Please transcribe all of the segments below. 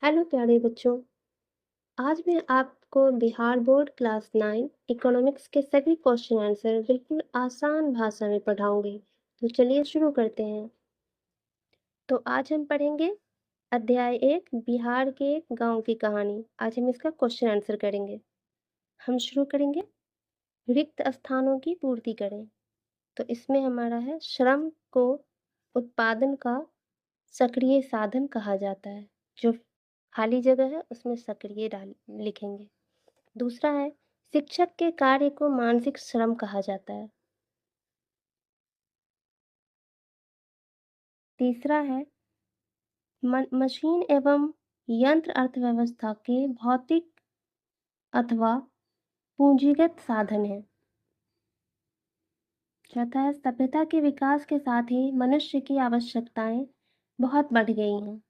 Hello प्यारे बच्चों, आज मैं आपको बिहार बोर्ड क्लास 9 इकोनॉमिक्स के सभी क्वेश्चन आंसर बिल्कुल आसान भाषा में पढ़ाऊंगी। तो चलिए शुरू करते हैं। तो आज हम पढ़ेंगे अध्याय 1 बिहार के एक गांव की कहानी। आज हम इसका क्वेश्चन आंसर करेंगे। हम शुरू करेंगे, रिक्त स्थानों की पूर्ति करें। तो इसमें हमारा है, श्रम को उत्पादन का सक्रिय साधन कहा जाता है। जो खाली जगह है उसमें सक्रिय डाल लिखेंगे। दूसरा है, शिक्षक के कार्य को मानसिक श्रम कहा जाता है। तीसरा है, मशीन एवं यंत्र अर्थव्यवस्था के भौतिक अथवा पूंजीगत साधन है। चौथा है, सभ्यता के विकास के साथ ही मनुष्य की आवश्यकताएं बहुत बढ़ गई हैं।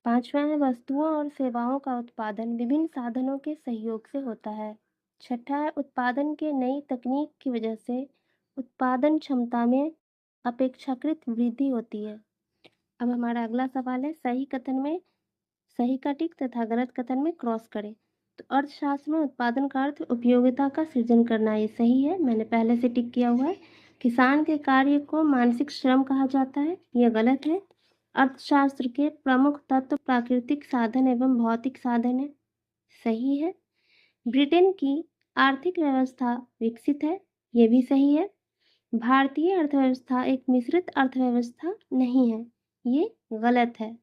पांचवा है, वस्तुओं और सेवाओं का उत्पादन विभिन्न साधनों के सहयोग से होता है। छठा है, उत्पादन के नई तकनीक की वजह से उत्पादन क्षमता में अपेक्षाकृत वृद्धि होती है। अब हमारा अगला सवाल है, सही कथन में सही का टिक तथा गलत कथन में क्रॉस करें। तो अर्थशास्त्र में उत्पादन का अर्थ उपयोगिता का सृजन करना, ये सही है, मैंने पहले से टिक किया हुआ है। किसान के कार्य को मानसिक श्रम कहा जाता है, यह गलत है। अर्थशास्त्र के प्रमुख तत्व प्राकृतिक साधन एवं भौतिक साधन है, सही है। ब्रिटेन की आर्थिक व्यवस्था विकसित है, ये भी सही है। भारतीय अर्थव्यवस्था एक मिश्रित अर्थव्यवस्था नहीं है, ये गलत है।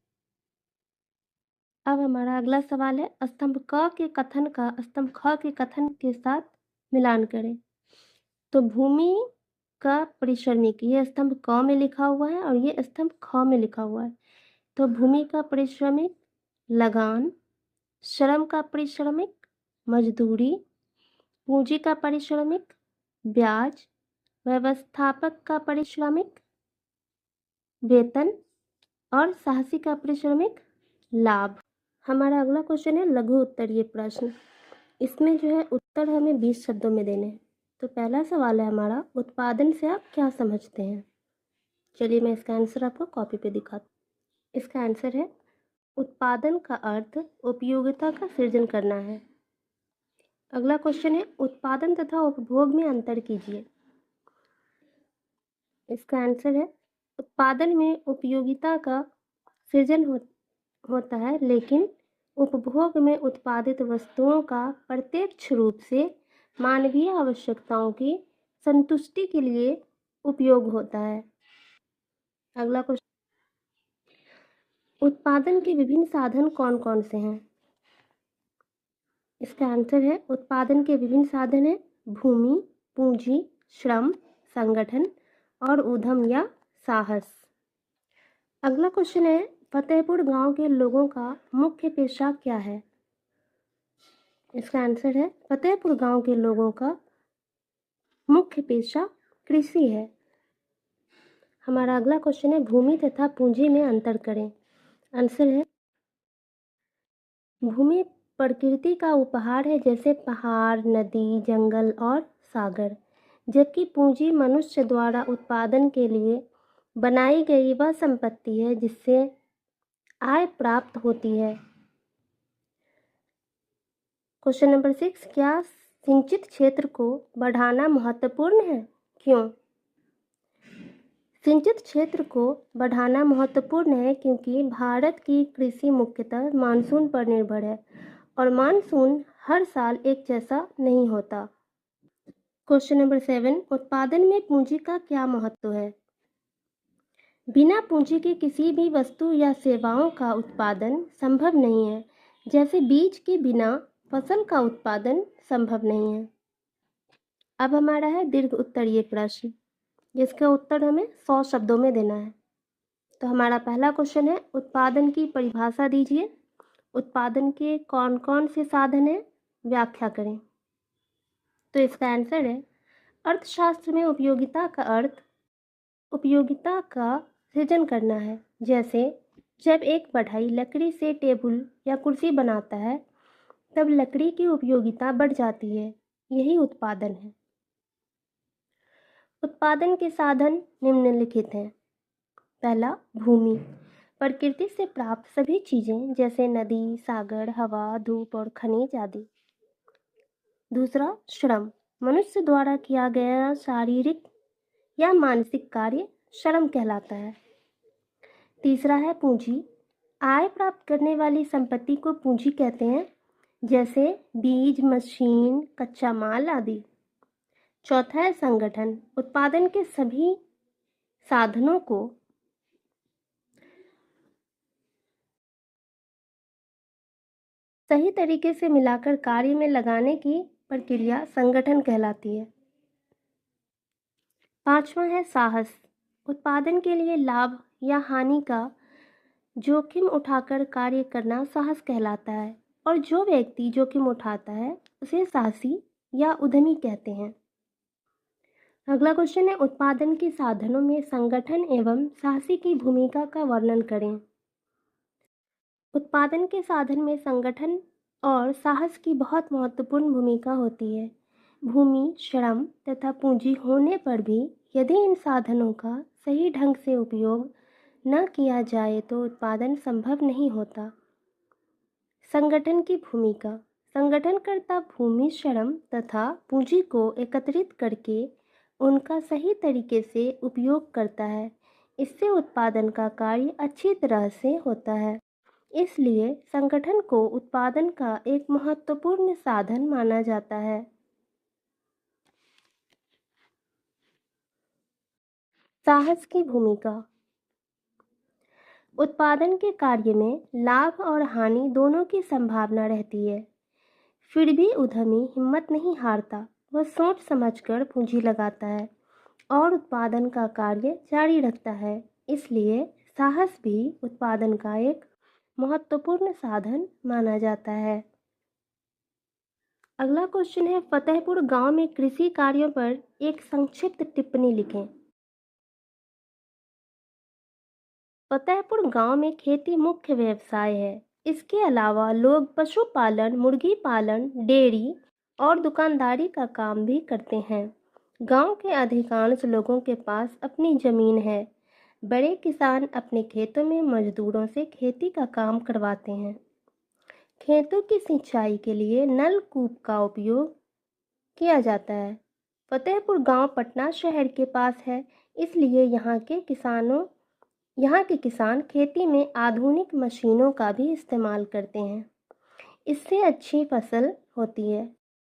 अब हमारा अगला सवाल है, स्तंभ क के कथन का स्तंभ ख के कथन के साथ मिलान करें। तो भूमि का परिश्रमिक, ये स्तंभ क में लिखा हुआ है और ये स्तंभ ख में लिखा हुआ है। तो भूमि का परिश्रमिक लगान, श्रम का परिश्रमिक मजदूरी, पूंजी का परिश्रमिक ब्याज, व्यवस्थापक का परिश्रमिक वेतन और साहसी का परिश्रमिक लाभ। हमारा अगला क्वेश्चन है लघु उत्तरीय प्रश्न। इसमें जो है उत्तर हमें 20 शब्दों में देने हैं। तो पहला सवाल है हमारा, उत्पादन से आप क्या समझते हैं। चलिए मैं इसका आंसर आपको कॉपी पे दिखाती हूँ। इसका आंसर है, उत्पादन का अर्थ उपयोगिता का सृजन करना है। अगला क्वेश्चन है, उत्पादन तथा उपभोग में अंतर कीजिए। इसका आंसर है, उत्पादन में उपयोगिता का सृजन होता है, लेकिन उपभोग में उत्पादित वस्तुओं का प्रत्यक्ष रूप से मानवीय आवश्यकताओं की संतुष्टि के लिए उपयोग होता है। अगला क्वेश्चन, उत्पादन के विभिन्न साधन कौन कौन से हैं। इसका आंसर है, उत्पादन के विभिन्न साधन है भूमि, पूंजी, श्रम, संगठन और उद्यम या साहस। अगला क्वेश्चन है, फतेहपुर गांव के लोगों का मुख्य पेशा क्या है। इसका आंसर है, फतेहपुर गांव के लोगों का मुख्य पेशा कृषि है। हमारा अगला क्वेश्चन है, भूमि तथा पूंजी में अंतर करें। आंसर है, भूमि प्रकृति का उपहार है, जैसे पहाड़, नदी, जंगल और सागर, जबकि पूंजी मनुष्य द्वारा उत्पादन के लिए बनाई गई वह संपत्ति है जिससे आय प्राप्त होती है। क्वेश्चन नंबर 6, क्या सिंचित क्षेत्र को बढ़ाना महत्वपूर्ण है, क्यों। सिंचित क्षेत्र को बढ़ाना महत्वपूर्ण है क्योंकि भारत की कृषि मुख्यतः मानसून पर निर्भर है और मानसून हर साल एक जैसा नहीं होता। क्वेश्चन नंबर 7, उत्पादन में पूंजी का क्या महत्व है। बिना पूंजी के किसी भी वस्तु या सेवाओं का उत्पादन संभव नहीं है, जैसे बीज के बिना फसल का उत्पादन संभव नहीं है। अब हमारा है दीर्घ उत्तरीय प्रश्न, जिसका उत्तर हमें 100 शब्दों में देना है। तो हमारा पहला क्वेश्चन है, उत्पादन की परिभाषा दीजिए। उत्पादन के कौन कौन से साधन हैं, व्याख्या करें। तो इसका आंसर है, अर्थशास्त्र में उपयोगिता का अर्थ उपयोगिता का सृजन करना है। जैसे जब एक बढ़ई लकड़ी से टेबल या कुर्सी बनाता है तब लकड़ी की उपयोगिता बढ़ जाती है, यही उत्पादन है। उत्पादन के साधन निम्नलिखित हैं। पहला, भूमि। प्रकृति से प्राप्त सभी चीज़ें जैसे नदी, सागर, हवा, धूप और खनिज आदि। दूसरा, श्रम मनुष्य द्वारा किया गया शारीरिक या मानसिक कार्य श्रम कहलाता है। तीसरा है पूंजी, आय प्राप्त करने वाली संपत्ति को पूंजी कहते हैं, जैसे बीज, मशीन, कच्चा माल आदि। चौथा है संगठन, उत्पादन के सभी साधनों को सही तरीके से मिलाकर कार्य में लगाने की प्रक्रिया संगठन कहलाती है। पांचवा है साहस, उत्पादन के लिए लाभ या हानि का जोखिम उठाकर कार्य करना साहस कहलाता है, और जो व्यक्ति जोखिम उठाता है उसे साहसी या उद्यमी कहते हैं। अगला क्वेश्चन है, उत्पादन के साधनों में संगठन एवं साहसी की भूमिका का वर्णन करें। उत्पादन के साधन में संगठन और साहस की बहुत महत्वपूर्ण भूमिका होती है। भूमि, श्रम तथा पूंजी होने पर भी यदि इन साधनों का सही ढंग से उपयोग न किया जाए तो उत्पादन संभव नहीं होता। संगठन की भूमिका, संगठनकर्ता भूमि, श्रम तथा पूंजी को एकत्रित करके उनका सही तरीके से उपयोग करता है। इससे उत्पादन का कार्य अच्छी तरह से होता है। इसलिए संगठन को उत्पादन का एक महत्वपूर्ण साधन माना जाता है। साहस की भूमिका, उत्पादन के कार्य में लाभ और हानि दोनों की संभावना रहती है। फिर भी उद्यमी हिम्मत नहीं हारता, वह सोच समझकर पूंजी लगाता है और उत्पादन का कार्य जारी रखता है। इसलिए साहस भी उत्पादन का एक महत्वपूर्ण साधन माना जाता है। अगला क्वेश्चन है, फतेहपुर गांव में कृषि कार्यों पर एक संक्षिप्त टिप्पणी लिखें। फतेहपुर गांव में खेती मुख्य व्यवसाय है। इसके अलावा लोग पशुपालन, मुर्गी पालन, डेयरी और दुकानदारी का काम भी करते हैं। गांव के अधिकांश लोगों के पास अपनी जमीन है। बड़े किसान अपने खेतों में मजदूरों से खेती का काम करवाते हैं। खेतों की सिंचाई के लिए नलकूप का उपयोग किया जाता है। फतेहपुर गांव पटना शहर के पास है, इसलिए यहाँ के किसान खेती में आधुनिक मशीनों का भी इस्तेमाल करते हैं। इससे अच्छी फसल होती है।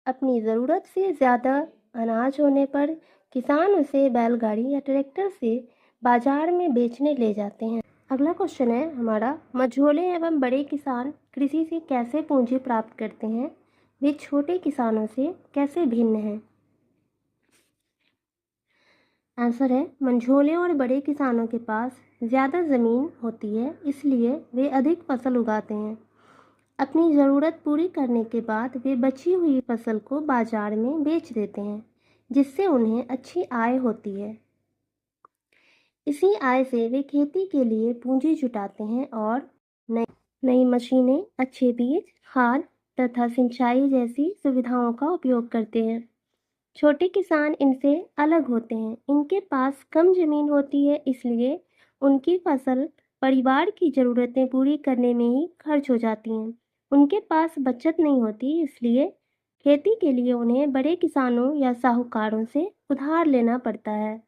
अपनी ज़रूरत से ज़्यादा अनाज होने पर किसान उसे बैलगाड़ी या ट्रैक्टर से बाजार में बेचने ले जाते हैं। अगला क्वेश्चन है हमारा, मझोले एवं बड़े किसान कृषि से कैसे पूंजी प्राप्त करते हैं, वे छोटे किसानों से कैसे भिन्न हैं। आंसर है, मंझोले और बड़े किसानों के पास ज़्यादा ज़मीन होती है, इसलिए वे अधिक फसल उगाते हैं। अपनी ज़रूरत पूरी करने के बाद वे बची हुई फसल को बाजार में बेच देते हैं, जिससे उन्हें अच्छी आय होती है। इसी आय से वे खेती के लिए पूंजी जुटाते हैं और नई मशीनें, अच्छे बीज, खाद तथा सिंचाई जैसी सुविधाओं का उपयोग करते हैं। छोटे किसान इनसे अलग होते हैं। इनके पास कम जमीन होती है, इसलिए उनकी फसल परिवार की ज़रूरतें पूरी करने में ही खर्च हो जाती हैं। उनके पास बचत नहीं होती, इसलिए खेती के लिए उन्हें बड़े किसानों या साहूकारों से उधार लेना पड़ता है।